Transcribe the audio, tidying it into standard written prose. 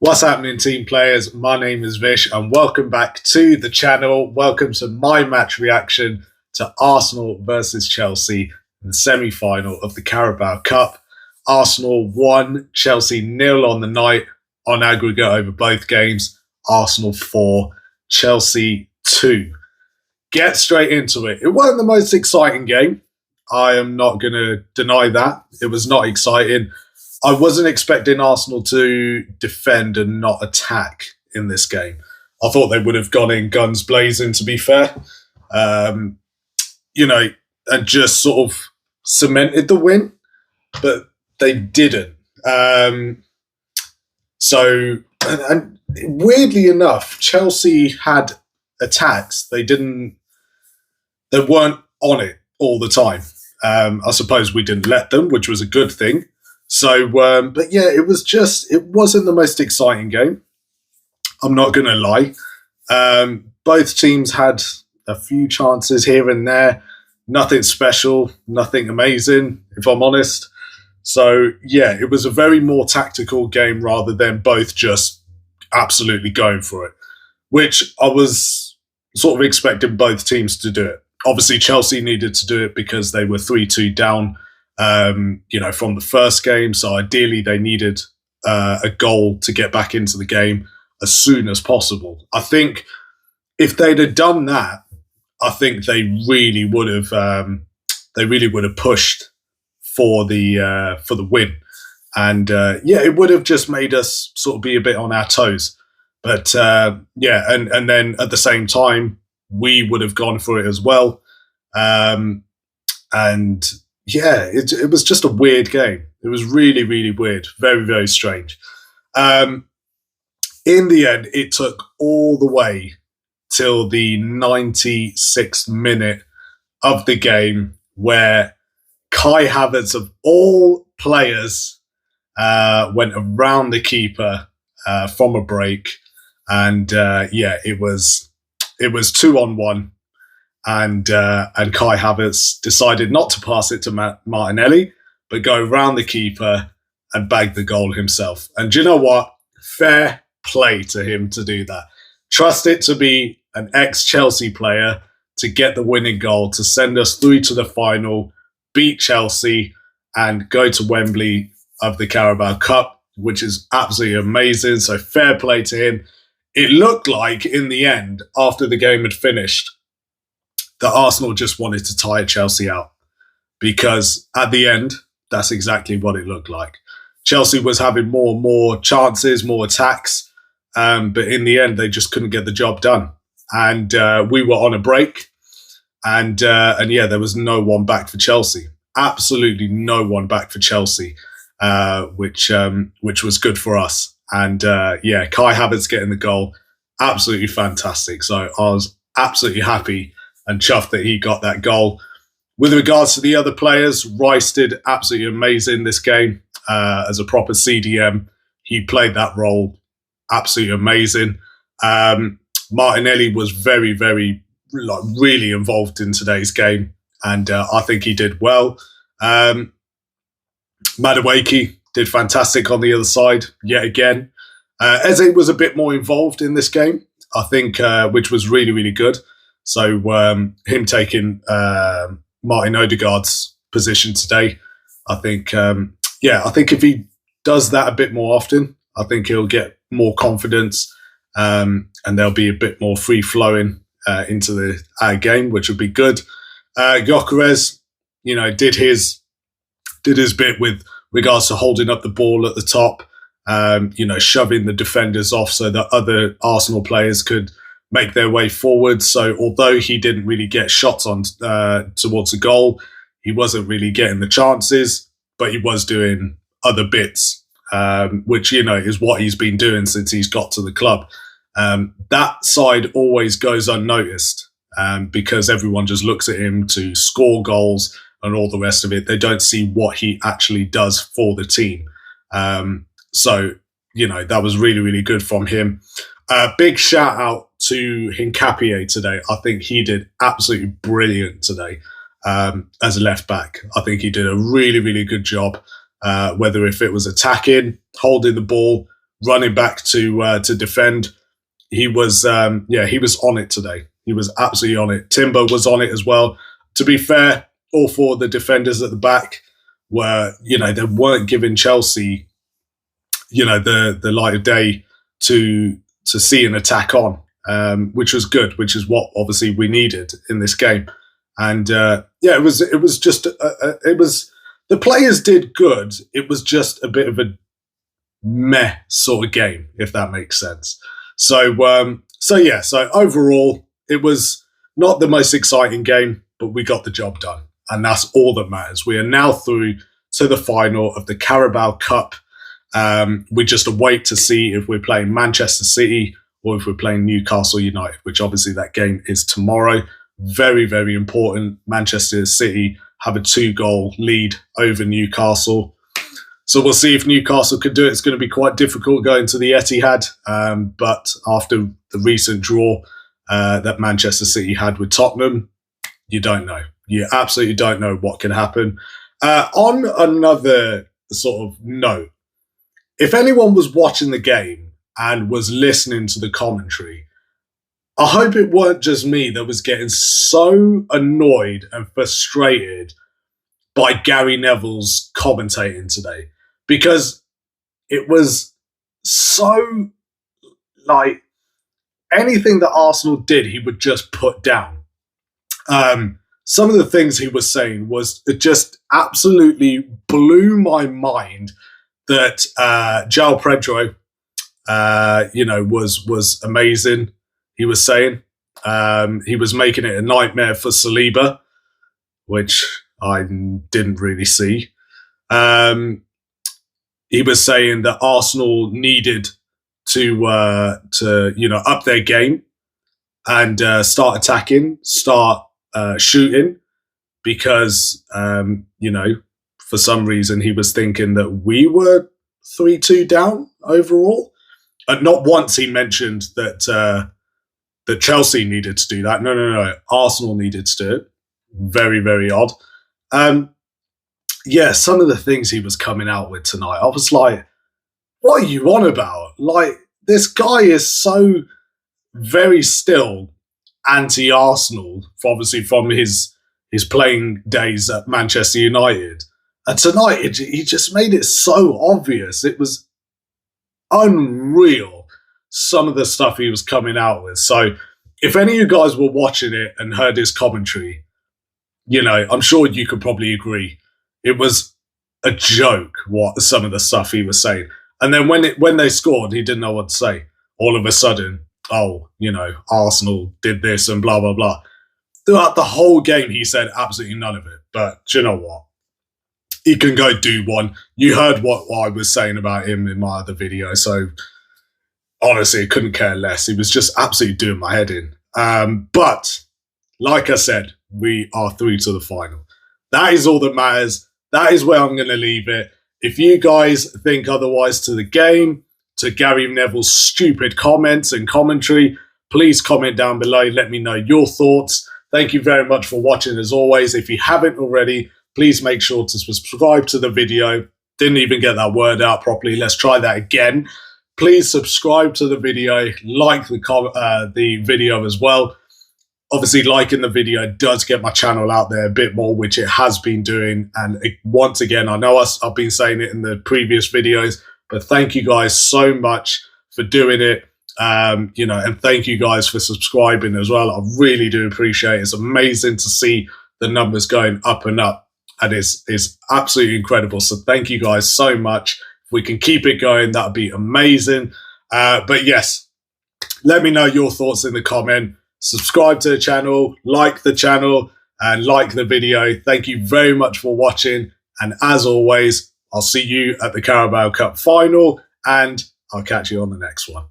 What's happening, team players? My name is Vish and welcome back to the channel. Welcome to my match reaction to Arsenal versus Chelsea in the semi-final of the Carabao Cup. Arsenal 1, Chelsea 0 on the night on aggregate over both games. Arsenal 4, Chelsea 2. Get straight into it. It wasn't the most exciting game. I am not going to deny that. It was not exciting. I wasn't expecting Arsenal to defend and not attack in this game. I thought they would have gone in guns blazing, to be fair. And just sort of cemented the win, but they didn't. And weirdly enough, Chelsea had attacks. They weren't on it all the time. I suppose we didn't let them, which was a good thing. So, but yeah, it wasn't the most exciting game. I'm not going to lie. Both teams had a few chances here and there. Nothing special, nothing amazing, if I'm honest. So, yeah, it was a very more tactical game rather than both just absolutely going for it, which I was sort of expecting both teams to do it. Obviously, Chelsea needed to do it because they were 3-2 down from the first game. So ideally they needed a goal to get back into the game as soon as possible. I think if they'd have done that, I think they really would have pushed for the win. And it would have just made us sort of be a bit on our toes. But and then at the same time, we would have gone for it as well. It was just a weird game. It was really, really weird. Very, very strange. In the end, it took all the way till the 96th minute of the game where Kai Havertz, of all players, went around the keeper from a break. And it was 2-on-1. And Kai Havertz decided not to pass it to Martinelli, but go round the keeper and bag the goal himself. And do you know what? Fair play to him to do that. Trust it to be an ex-Chelsea player to get the winning goal, to send us through to the final, beat Chelsea, and go to Wembley of the Carabao Cup, which is absolutely amazing. So fair play to him. It looked like, in the end, after the game had finished, that Arsenal just wanted to tire Chelsea out, because at the end, that's exactly what it looked like. Chelsea was having more and more chances, more attacks, but in the end, they just couldn't get the job done. And we were on a break, and there was no one back for Chelsea. Absolutely no one back for Chelsea, which was good for us. And Kai Havertz getting the goal, absolutely fantastic. So I was absolutely happy and chuffed that he got that goal. With regards to the other players, Rice did absolutely amazing this game as a proper CDM. He played that role absolutely amazing. Martinelli was very, very, really involved in today's game, and I think he did well. Madueke did fantastic on the other side yet again. Eze was a bit more involved in this game, I think, which was really, really good. So him taking Martin Odegaard's position today, I think, I think if he does that a bit more often, I think he'll get more confidence, and there'll be a bit more free flowing into our game, which would be good. Gyökeres, did his bit with regards to holding up the ball at the top, shoving the defenders off so that other Arsenal players could make their way forward. So although he didn't really get shots on towards the goal, he wasn't really getting the chances, but he was doing other bits, which, is what he's been doing since he's got to the club. That side always goes unnoticed because everyone just looks at him to score goals and all the rest of it. They don't see what he actually does for the team. That was really, really good from him. Big shout out to Hincapié today. I think he did absolutely brilliant today as a left back. I think he did a really, really good job, whether if it was attacking, holding the ball, running back to defend. He was he was on it today. He was absolutely on it. Timber was on it as well. To be fair, all four of the defenders at the back were, they weren't giving Chelsea, the light of day to see an attack on, which was good, which is what obviously we needed in this game. And it was just the players did good. It was just a bit of a meh sort of game, if that makes sense. So overall, it was not the most exciting game, but we got the job done. And that's all that matters. We are now through to the final of the Carabao Cup. We just await to see if we're playing Manchester City or if we're playing Newcastle United, which obviously that game is tomorrow. Very, very important. Manchester City have a 2-goal lead over Newcastle. So we'll see if Newcastle can do it. It's going to be quite difficult going to the Etihad. But after the recent draw that Manchester City had with Tottenham, you don't know. You absolutely don't know what can happen. On another sort of note, if anyone was watching the game and was listening to the commentary, I hope it weren't just me that was getting so annoyed and frustrated by Gary Neville's commentating today, because it was so like anything that Arsenal did, he would just put down. Some of the things he was saying was, it just absolutely blew my mind that João Pedro, was amazing. He was saying he was making it a nightmare for Saliba, which I didn't really see. He was saying that Arsenal needed to up their game and start attacking, start shooting, because for some reason he was thinking that we were 3-2 down overall. And not once he mentioned that Chelsea needed to do that. No. Arsenal needed to do it. Very, very odd. Some of the things he was coming out with tonight, I was like, what are you on about? Like, this guy is so very still anti-Arsenal, obviously from his playing days at Manchester United. And tonight, he just made it so obvious. It was unreal, some of the stuff he was coming out with. So if any of you guys were watching it and heard his commentary, I'm sure you could probably agree. It was a joke, what some of the stuff he was saying. And then when they scored, he didn't know what to say. All of a sudden, Arsenal did this and blah, blah, blah. Throughout the whole game, he said absolutely none of it. But do you know what? He can go do one. You heard what I was saying about him in my other video. So honestly, I couldn't care less. He was just absolutely doing my head in. But like I said, we are through to the final. That is all that matters. That is where I'm going to leave it. If you guys think otherwise to the game, to Gary Neville's stupid comments and commentary, please comment down below. Let me know your thoughts. Thank you very much for watching as always. If you haven't already, please make sure to subscribe to the video. Didn't even get that word out properly. Let's try that again. Please subscribe to the video. Like the video as well. Obviously, liking the video does get my channel out there a bit more, which it has been doing. And once again, I know I've been saying it in the previous videos, but thank you guys so much for doing it. And thank you guys for subscribing as well. I really do appreciate it. It's amazing to see the numbers going up and up, and it's absolutely incredible. So thank you guys so much. If we can keep it going, that would be amazing. But yes, let me know your thoughts in the comment. Subscribe to the channel, like the channel, and like the video. Thank you very much for watching. And as always, I'll see you at the Carabao Cup final, and I'll catch you on the next one.